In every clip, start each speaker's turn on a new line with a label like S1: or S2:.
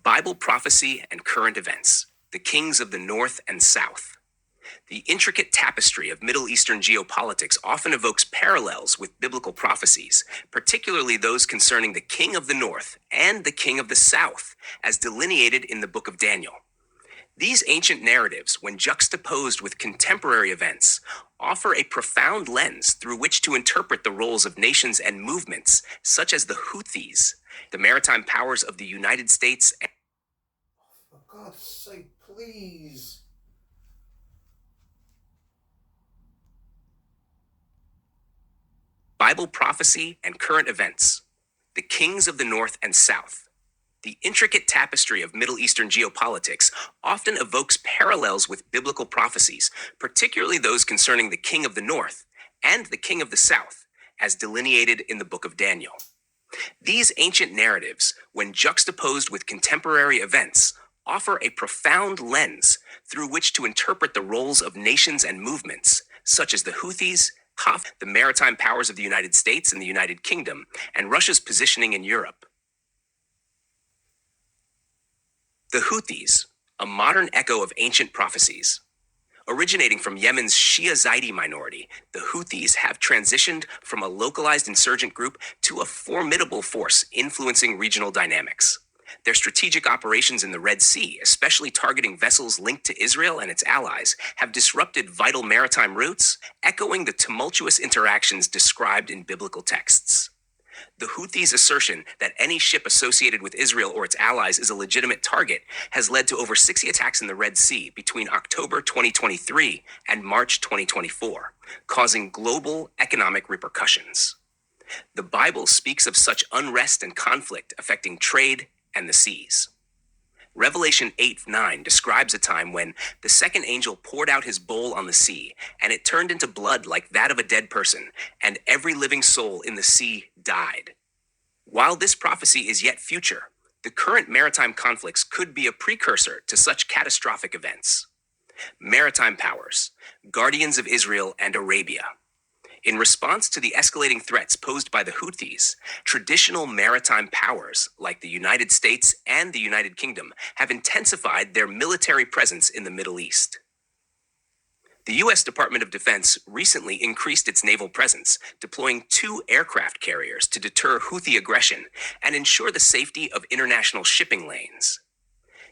S1: Bible prophecy and current events, the kings of the North and South. The intricate tapestry of Middle Eastern geopolitics often evokes parallels with biblical prophecies, particularly those concerning the king of the North and the king of the South, as delineated in the book of Daniel. These ancient narratives, when juxtaposed with contemporary events, offer a profound lens through which to interpret the roles of nations and movements, such as the Houthis, the maritime powers of the United States.
S2: For God's sake, please.
S1: Bible prophecy and current events, the kings of the North and South. The intricate tapestry of Middle Eastern geopolitics often evokes parallels with biblical prophecies, particularly those concerning the king of the North and the king of the South, as delineated in the book of Daniel. These ancient narratives, when juxtaposed with contemporary events, offer a profound lens through which to interpret the roles of nations and movements, such as the Houthis, the maritime powers of the United States and the United Kingdom, and Russia's positioning in Europe. The Houthis, a modern echo of ancient prophecies. Originating from Yemen's Shia-Zaidi minority, the Houthis have transitioned from a localized insurgent group to a formidable force influencing regional dynamics. Their strategic operations in the Red Sea, especially targeting vessels linked to Israel and its allies, have disrupted vital maritime routes, echoing the tumultuous interactions described in biblical texts. The Houthis' assertion that any ship associated with Israel or its allies is a legitimate target has led to over 60 attacks in the Red Sea between October 2023 and March 2024, causing global economic repercussions. The Bible speaks of such unrest and conflict affecting trade and the seas. Revelation 8:9 describes a time when the second angel poured out his bowl on the sea, and it turned into blood like that of a dead person, and every living soul in the sea died. While this prophecy is yet future, the current maritime conflicts could be a precursor to such catastrophic events. Maritime powers, guardians of Israel and Arabia. In response to the escalating threats posed by the Houthis, traditional maritime powers like the United States and the United Kingdom have intensified their military presence in the Middle East. The U.S. Department of Defense recently increased its naval presence, deploying 2 aircraft carriers to deter Houthi aggression and ensure the safety of international shipping lanes.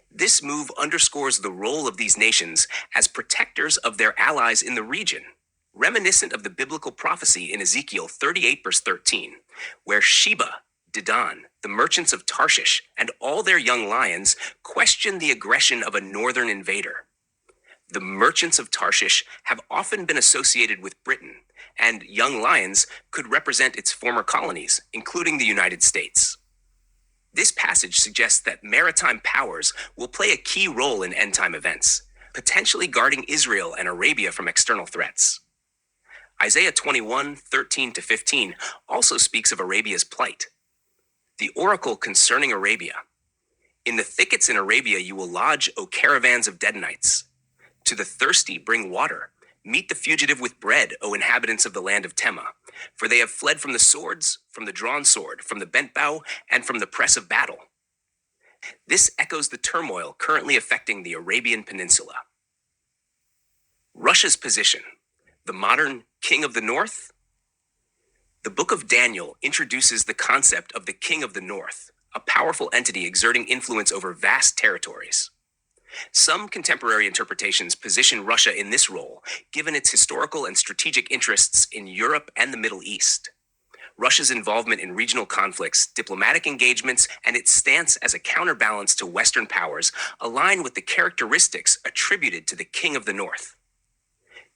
S1: This move underscores the role of these nations as protectors of their allies in the region, reminiscent of the biblical prophecy in Ezekiel 38 verse 13, where Sheba, Dedan, the merchants of Tarshish, and all their young lions question the aggression of a northern invader. The merchants of Tarshish have often been associated with Britain, and young lions could represent its former colonies, including the United States. This passage suggests that maritime powers will play a key role in end-time events, potentially guarding Israel and Arabia from external threats. Isaiah 21:13-15 also speaks of Arabia's plight. The oracle concerning Arabia. In the thickets in Arabia you will lodge, O caravans of Dedanites. To the thirsty bring water. Meet the fugitive with bread, O inhabitants of the land of Tema. For they have fled from the swords, from the drawn sword, from the bent bow, and from the press of battle. This echoes the turmoil currently affecting the Arabian Peninsula. Russia's position. The modern king of the North? The book of Daniel introduces the concept of the king of the North, a powerful entity exerting influence over vast territories. Some contemporary interpretations position Russia in this role, given its historical and strategic interests in Europe and the Middle East. Russia's involvement in regional conflicts, diplomatic engagements, and its stance as a counterbalance to Western powers align with the characteristics attributed to the king of the North.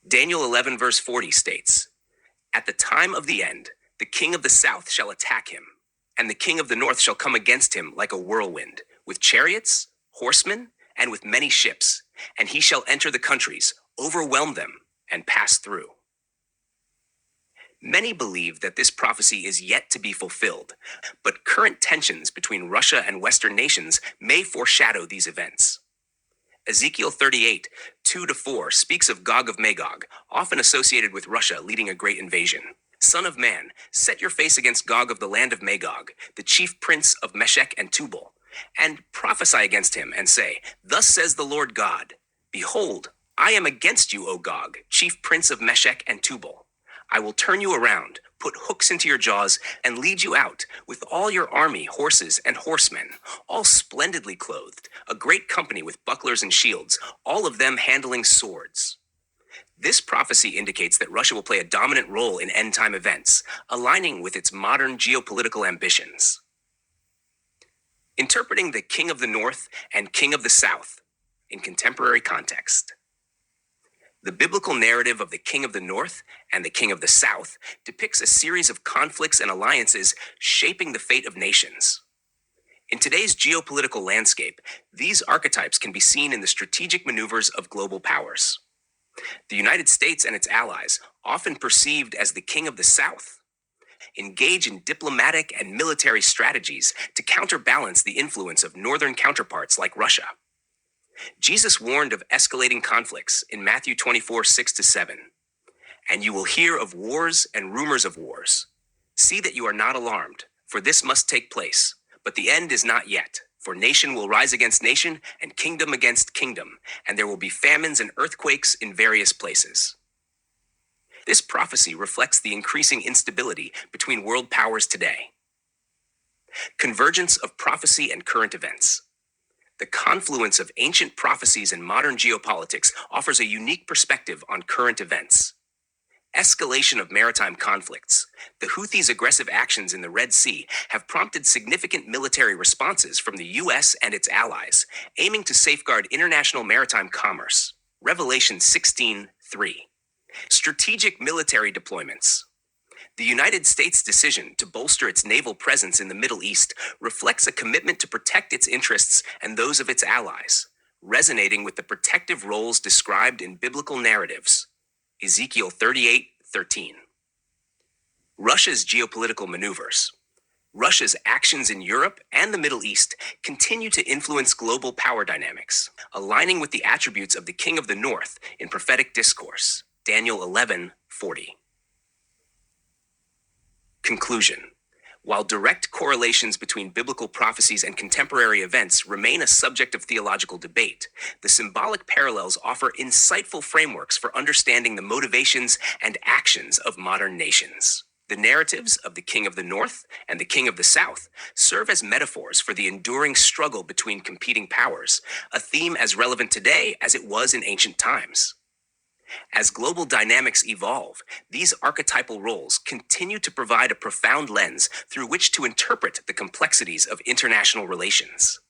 S1: Daniel 11 verse 40 states, "At the time of the end, the king of the south shall attack him, and the king of the north shall come against him like a whirlwind, with chariots, horsemen, and with many ships, and he shall enter the countries, overwhelm them, and pass through." Many believe that this prophecy is yet to be fulfilled, but current tensions between Russia and Western nations may foreshadow these events. Ezekiel 38, 2-4 speaks of Gog of Magog, often associated with Russia leading a great invasion. "Son of man, set your face against Gog of the land of Magog, the chief prince of Meshech and Tubal. and prophesy against him and say, "Thus says the Lord God, Behold, I am against you, O Gog, chief prince of Meshech and Tubal. I will turn you around, put hooks into your jaws, and lead you out with all your army, horses, and horsemen, all splendidly clothed, a great company with bucklers and shields, all of them handling swords." This prophecy indicates that Russia will play a dominant role in end-time events, aligning with its modern geopolitical ambitions. Interpreting the King of the North and King of the South in contemporary context. The biblical narrative of the King of the North and the King of the South depicts a series of conflicts and alliances shaping the fate of nations. In today's geopolitical landscape, these archetypes can be seen in the strategic maneuvers of global powers. The United States and its allies, often perceived as the King of the South, engage in diplomatic and military strategies to counterbalance the influence of northern counterparts like Russia. Jesus warned of escalating conflicts in Matthew 24, 6-7. "And you will hear of wars and rumors of wars. See that you are not alarmed, for this must take place, but the end is not yet. For nation will rise against nation, and kingdom against kingdom, and there will be famines and earthquakes in various places." This prophecy reflects the increasing instability between world powers today. Convergence of prophecy and current events. The confluence of ancient prophecies and modern geopolitics offers a unique perspective on current events. Escalation of maritime conflicts. The Houthis' aggressive actions in the Red Sea have prompted significant military responses from the U.S. and its allies, aiming to safeguard international maritime commerce. Revelation 16:3. Strategic military deployments. The United States' decision to bolster its naval presence in the Middle East reflects a commitment to protect its interests and those of its allies, resonating with the protective roles described in biblical narratives. Ezekiel 38:13. Russia's geopolitical maneuvers. Russia's actions in Europe and the Middle East continue to influence global power dynamics, aligning with the attributes of the King of the North in prophetic discourse. Daniel 11:40. Conclusion. While direct correlations between biblical prophecies and contemporary events remain a subject of theological debate, the symbolic parallels offer insightful frameworks for understanding the motivations and actions of modern nations. The narratives of the King of the North and the King of the South serve as metaphors for the enduring struggle between competing powers, a theme as relevant today as it was in ancient times. As global dynamics evolve, these archetypal roles continue to provide a profound lens through which to interpret the complexities of international relations.